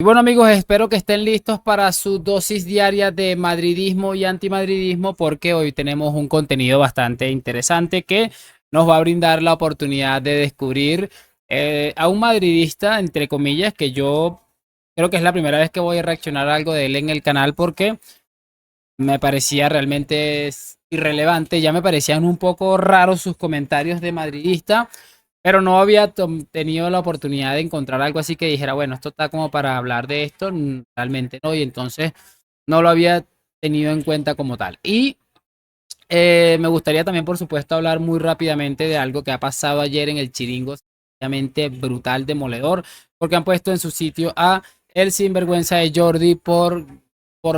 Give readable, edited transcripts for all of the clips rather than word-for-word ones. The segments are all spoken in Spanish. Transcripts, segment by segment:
Y bueno amigos, espero que estén listos para su dosis diaria de madridismo y antimadridismo porque hoy tenemos un contenido bastante interesante que nos va a brindar la oportunidad de descubrir a un madridista, entre comillas, que yo creo que es la primera vez que voy a reaccionar a algo de él en el canal porque me parecía realmente irrelevante, ya me parecían un poco raros sus comentarios de madridista, pero no había tenido la oportunidad de encontrar algo así que dijera, bueno, esto está como para hablar de esto, realmente no, y entonces no lo había tenido en cuenta como tal. Y me gustaría también, por supuesto, hablar muy rápidamente de algo que ha pasado ayer en el Chiringo, sencillamente brutal, demoledor, porque han puesto en su sitio a el sinvergüenza de Jordi por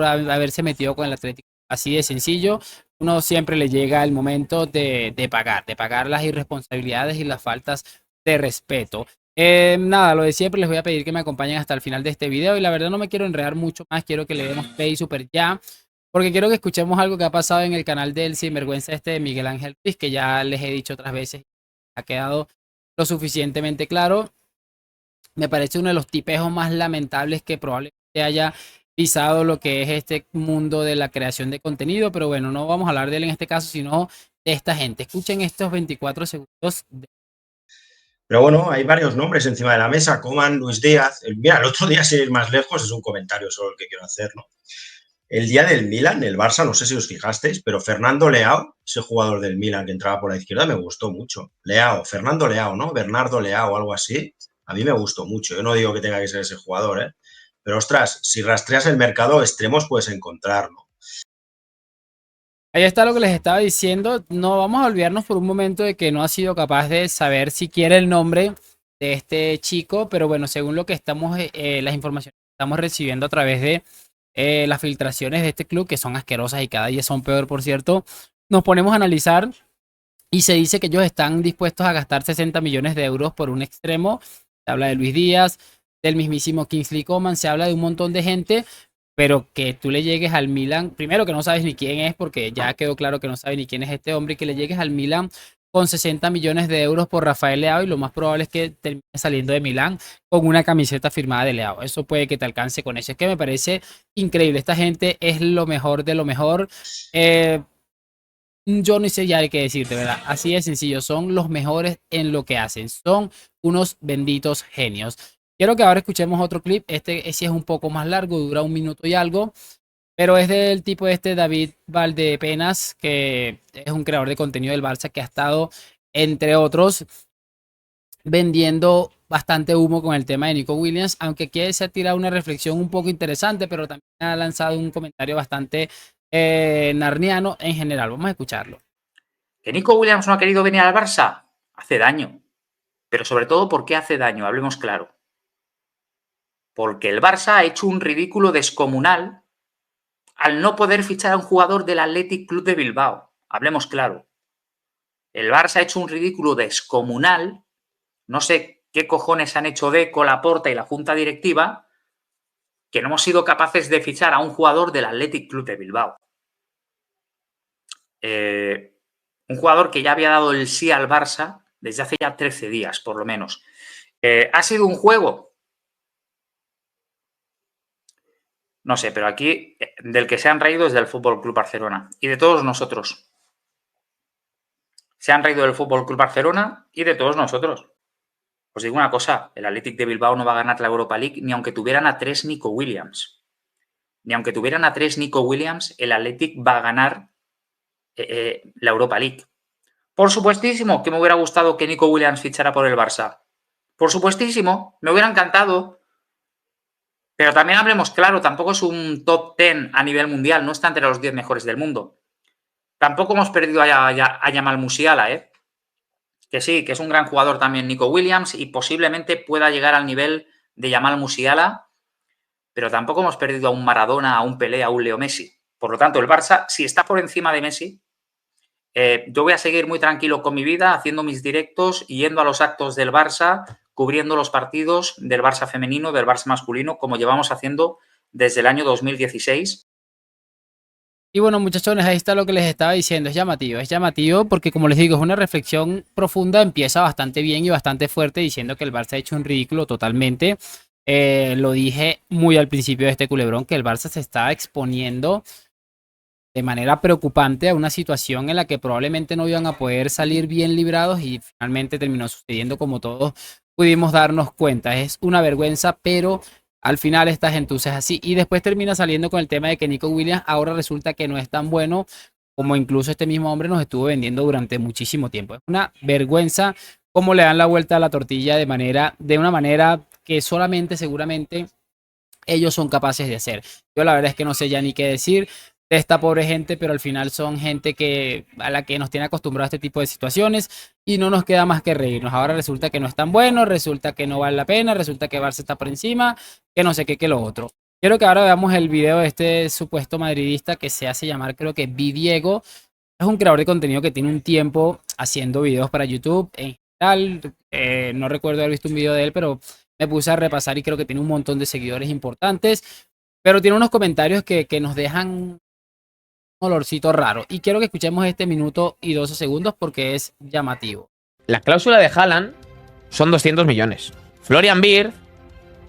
haberse metido con el Atlético. Así de sencillo, uno siempre le llega el momento de pagar las irresponsabilidades y las faltas de respeto. Nada, lo de siempre, les voy a pedir que me acompañen hasta el final de este video y la verdad no me quiero enredar mucho más, quiero que le demos play super ya porque quiero que escuchemos algo que ha pasado en el canal del sinvergüenza este de Miguel Ángel Ruiz, que ya les he dicho otras veces, ha quedado lo suficientemente claro. Me parece uno de los tipejos más lamentables que probablemente haya pisado lo que es este mundo de la creación de contenido, pero bueno, no vamos a hablar de él en este caso, sino de esta gente. Escuchen estos 24 segundos. Pero bueno, hay varios nombres encima de la mesa. Coman, Luis Díaz. Mira, el otro día, sin ir más lejos, es un comentario solo el que quiero hacer, ¿no? El día del Milan, el Barça, no sé si os fijasteis, pero Fernando Leao, ese jugador del Milan que entraba por la izquierda, me gustó mucho. Leao, Fernando Leao, ¿no? Bernardo Leao, algo así. A mí me gustó mucho. Yo no digo que tenga que ser ese jugador, ¿eh? Pero ostras, si rastreas el mercado, extremos puedes encontrar, ¿no? Ahí está lo que les estaba diciendo. No vamos a olvidarnos por un momento de que no ha sido capaz de saber siquiera el nombre de este chico, pero bueno, según lo que estamos, las informaciones que estamos recibiendo a través de las filtraciones de este club, que son asquerosas y cada día son peor, por cierto, nos ponemos a analizar y se dice que ellos están dispuestos a gastar 60 millones de euros por un extremo. Se habla de Luis Díaz, del mismísimo Kingsley Coman, se habla de un montón de gente, pero que tú le llegues al Milan, primero que no sabes ni quién es, porque ya quedó claro que no sabe ni quién es este hombre, y que le llegues al Milan con 60 millones de euros por Rafael Leao y lo más probable es que termine saliendo de Milán con una camiseta firmada de Leao. Eso puede que te alcance con eso. Es que me parece increíble. Esta gente es lo mejor de lo mejor. Eh, yo no sé ya qué decir, de verdad. Así de sencillo. Son los mejores en lo que hacen. Son unos benditos genios. Quiero que ahora escuchemos otro clip. Este sí es un poco más largo, dura un minuto y algo. Pero es del tipo este David Valdepenas, que es un creador de contenido del Barça que ha estado, entre otros, vendiendo bastante humo con el tema de Nico Williams, aunque aquí se ha tirado una reflexión un poco interesante, pero también ha lanzado un comentario bastante narniano en general. Vamos a escucharlo. ¿Que Nico Williams no ha querido venir al Barça? Hace daño. Pero sobre todo, ¿por qué hace daño? Hablemos claro. Porque el Barça ha hecho un ridículo descomunal al no poder fichar a un jugador del Athletic Club de Bilbao. Hablemos claro. El Barça ha hecho un ridículo descomunal. No sé qué cojones han hecho Deco, Laporta y la junta directiva, que no hemos sido capaces de fichar a un jugador del Athletic Club de Bilbao. Un jugador que ya había dado el sí al Barça desde hace ya 13 días, por lo menos. ¿Ha sido un juego? No sé, pero aquí del que se han reído es del Fútbol Club Barcelona y de todos nosotros. Se han reído del Fútbol Club Barcelona y de todos nosotros. Os digo una cosa, el Athletic de Bilbao no va a ganar la Europa League ni aunque tuvieran a 3 Nico Williams. Ni aunque tuvieran a 3 Nico Williams, el Athletic va a ganar la Europa League. Por supuestísimo que me hubiera gustado que Nico Williams fichara por el Barça. Por supuestísimo, me hubiera encantado. Pero también hablemos claro, tampoco es un top 10 a nivel mundial, no está entre los 10 mejores del mundo. Tampoco hemos perdido a Yamal Musiala, ¿eh? Que sí, que es un gran jugador también Nico Williams y posiblemente pueda llegar al nivel de Yamal Musiala, pero tampoco hemos perdido a un Maradona, a un Pelé, a un Leo Messi. Por lo tanto, el Barça, si está por encima de Messi, yo voy a seguir muy tranquilo con mi vida, haciendo mis directos, yendo a los actos del Barça, cubriendo los partidos del Barça femenino, del Barça masculino, como llevamos haciendo desde el año 2016. Y bueno, muchachones, ahí está lo que les estaba diciendo. Es llamativo porque, como les digo, es una reflexión profunda. Empieza bastante bien y bastante fuerte diciendo que el Barça ha hecho un ridículo totalmente. Lo dije muy al principio de este culebrón, que el Barça se está exponiendo de manera preocupante a una situación en la que probablemente no iban a poder salir bien librados y finalmente terminó sucediendo como todos pudimos darnos cuenta. Es una vergüenza, pero al final esta gentuza es así. Y después termina saliendo con el tema de que Nico Williams ahora resulta que no es tan bueno como incluso este mismo hombre nos estuvo vendiendo durante muchísimo tiempo. Es una vergüenza cómo le dan la vuelta a la tortilla de una manera que solamente seguramente ellos son capaces de hacer. Yo la verdad es que no sé ya ni qué decir de esta pobre gente, pero al final son gente que a la que nos tiene acostumbrado a este tipo de situaciones y no nos queda más que reírnos. Ahora resulta que no es tan bueno, resulta que no vale la pena, resulta que Barça está por encima, que no sé qué, que lo otro. Quiero que ahora veamos el video de este supuesto madridista que se hace llamar, creo que Diego. Es un creador de contenido que tiene un tiempo haciendo videos para YouTube en general. No recuerdo haber visto un video de él, pero me puse a repasar y creo que tiene un montón de seguidores importantes. Pero tiene unos comentarios que nos dejan un olorcito raro. Y quiero que escuchemos este minuto y 12 segundos porque es llamativo. La cláusula de Haaland son 200 millones. Florian Wirtz,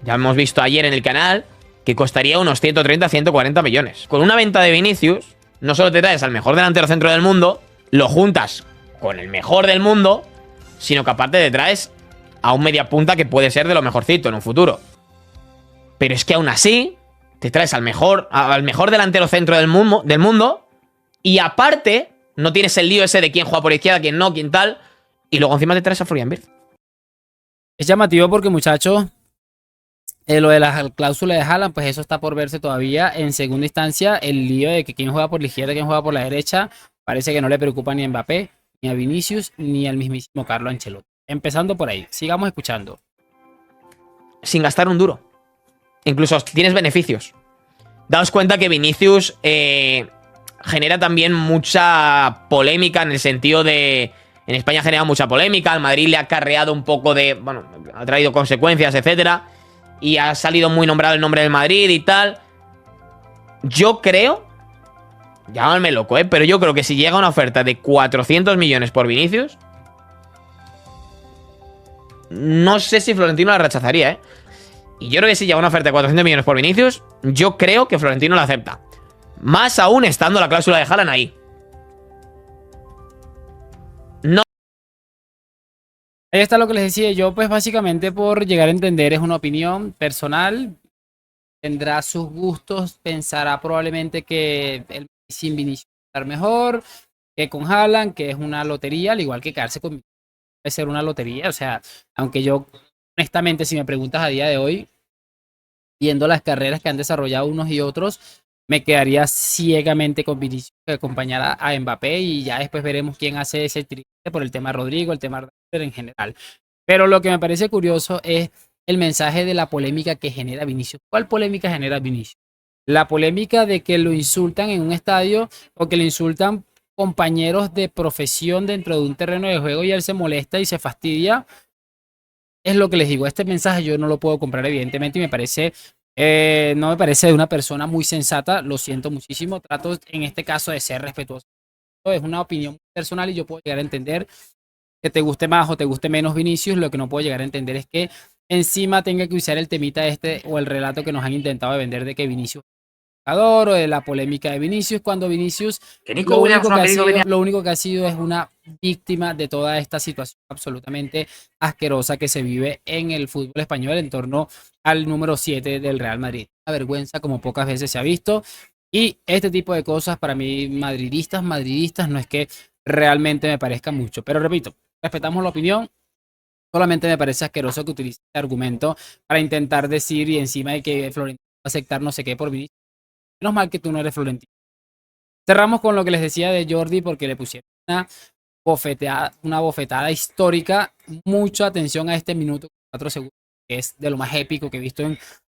ya hemos visto ayer en el canal, que costaría unos 130-140 millones. Con una venta de Vinicius, no solo te traes al mejor delantero centro del mundo, lo juntas con el mejor del mundo, sino que aparte te traes a un media punta que puede ser de lo mejorcito en un futuro. Pero es que aún así, te traes al mejor delantero centro del mundo y aparte, no tienes el lío ese de quién juega por izquierda, quién no, quién tal, y luego encima te traes a Florian Wirtz. Es llamativo porque, muchachos, lo de la cláusula de Haaland, pues eso está por verse todavía. En segunda instancia, el lío de que quién juega por la izquierda, quién juega por la derecha, parece que no le preocupa ni a Mbappé, ni a Vinicius, ni al mismísimo Carlo Ancelotti. Empezando por ahí, sigamos escuchando. Sin gastar un duro. Incluso tienes beneficios. Daos cuenta que Vinicius genera también mucha polémica en el sentido de... En España ha generado mucha polémica, al Madrid le ha acarreado un poco de... Bueno, ha traído consecuencias, etcétera. Y ha salido muy nombrado el nombre del Madrid y tal. Yo creo... Llámame loco, pero yo creo que si llega una oferta de 400 millones por Vinicius... No sé si Florentino la rechazaría, Y yo creo que si llega una oferta de 400 millones por Vinicius, yo creo que Florentino la acepta. Más aún estando la cláusula de Haaland ahí. No. Ahí está lo que les decía yo, pues básicamente por llegar a entender es una opinión personal. Tendrá sus gustos, pensará probablemente que el sin Vinicius va a estar mejor que con Haaland, que es una lotería, al igual que quedarse con puede ser una lotería. O sea, aunque yo, honestamente, si me preguntas a día de hoy, viendo las carreras que han desarrollado unos y otros, me quedaría ciegamente con Vinicius que acompañara a Mbappé y ya después veremos quién hace ese triple por el tema Rodrigo, el tema en general. Pero lo que me parece curioso es el mensaje de la polémica que genera Vinicius. ¿Cuál polémica genera Vinicius? La polémica de que lo insultan en un estadio o que le insultan compañeros de profesión dentro de un terreno de juego y él se molesta y se fastidia. Es lo que les digo, este mensaje yo no lo puedo comprar evidentemente y me parece, no me parece de una persona muy sensata, lo siento muchísimo, trato en este caso de ser respetuoso. Es una opinión personal y yo puedo llegar a entender que te guste más o te guste menos Vinicius, lo que no puedo llegar a entender es que encima tenga que usar el temita este o el relato que nos han intentado de vender de que Vinicius o de la polémica de Vinicius, cuando Vinicius Que Nico Williams no ha querido venir. lo único que ha sido es una víctima de toda esta situación absolutamente asquerosa que se vive en el fútbol español en torno al número 7 del Real Madrid. Una vergüenza como pocas veces se ha visto. Y este tipo de cosas para mí, madridistas, no es que realmente me parezca mucho. Pero repito, respetamos la opinión. Solamente me parece asqueroso que utilice este argumento para intentar decir y encima de que Florentino va a aceptar no sé qué por Vinicius. Menos mal que tú no eres Florentino. Cerramos con lo que les decía de Jordi porque le pusieron una bofetada histórica. Mucha atención a este minuto 4 segundos, que es de lo más épico que he visto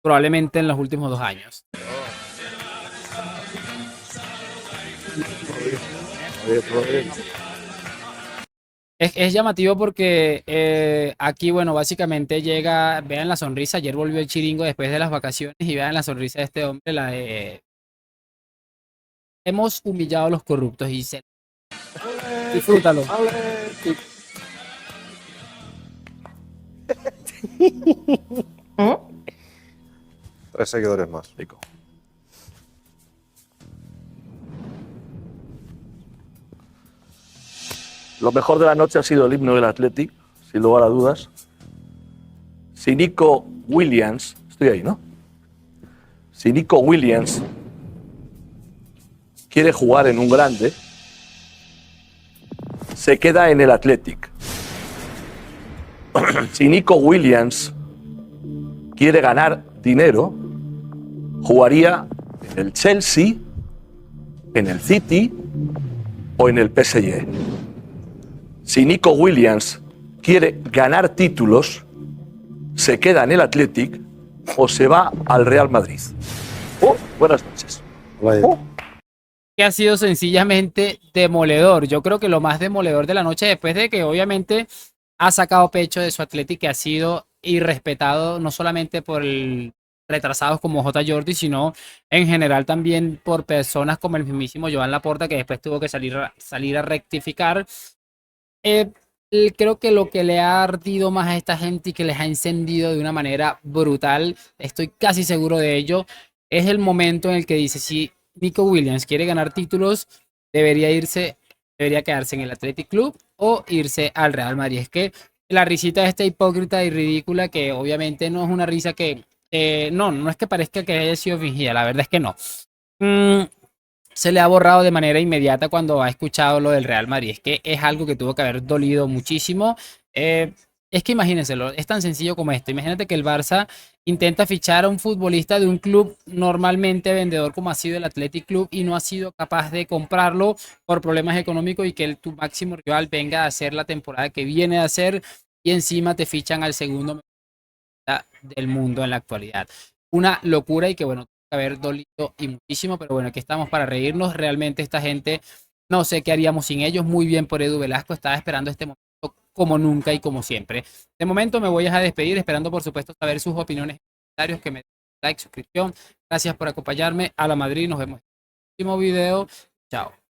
probablemente en los últimos 2 años. Es llamativo porque aquí, bueno, básicamente llega, vean la sonrisa, ayer volvió el chiringo después de las vacaciones y vean la sonrisa de este hombre, la de... Hemos humillado a los corruptos y se... Disfrútalo. 3 seguidores más. Nico. Lo mejor de la noche ha sido el himno del Athletic, sin lugar a dudas. Si Nico Williams, estoy ahí, ¿no? Si Nico Williams quiere jugar en un grande, se queda en el Athletic. Si Nico Williams quiere ganar dinero, jugaría en el Chelsea, en el City o en el PSG. Si Nico Williams quiere ganar títulos, se queda en el Athletic o se va al Real Madrid. Buenas noches. Que ha sido sencillamente demoledor. Yo creo que lo más demoledor de la noche, después de que obviamente ha sacado pecho de su Athletic, que ha sido irrespetado no solamente por retrasados como J. Jordi, sino en general también por personas como el mismísimo Joan Laporta, que después tuvo que salir a rectificar. Creo que lo que le ha ardido más a esta gente y que les ha encendido de una manera brutal, estoy casi seguro de ello, es el momento en el que dice, si Nico Williams quiere ganar títulos, debería quedarse en el Athletic Club o irse al Real Madrid. Es que la risita esta hipócrita y ridícula, que obviamente no es una risa que, no es que parezca que haya sido fingida, la verdad es que no. Se le ha borrado de manera inmediata cuando ha escuchado lo del Real Madrid. Es que es algo que tuvo que haber dolido muchísimo. Es que imagínenselo, es tan sencillo como esto. Imagínate que el Barça intenta fichar a un futbolista de un club normalmente vendedor como ha sido el Athletic Club y no ha sido capaz de comprarlo por problemas económicos y que tu máximo rival venga a hacer la temporada que viene a hacer y encima te fichan al segundo del mundo en la actualidad. Una locura y que bueno, haber dolido y muchísimo, pero bueno, aquí estamos para reírnos. Realmente esta gente, no sé qué haríamos sin ellos. Muy bien por Edu Velasco, estaba esperando este momento como nunca y como siempre. De momento me voy a despedir, esperando por supuesto saber sus opiniones, comentarios, que me den like, suscripción. Gracias por acompañarme. A la Madrid, nos vemos en el próximo video. Chao.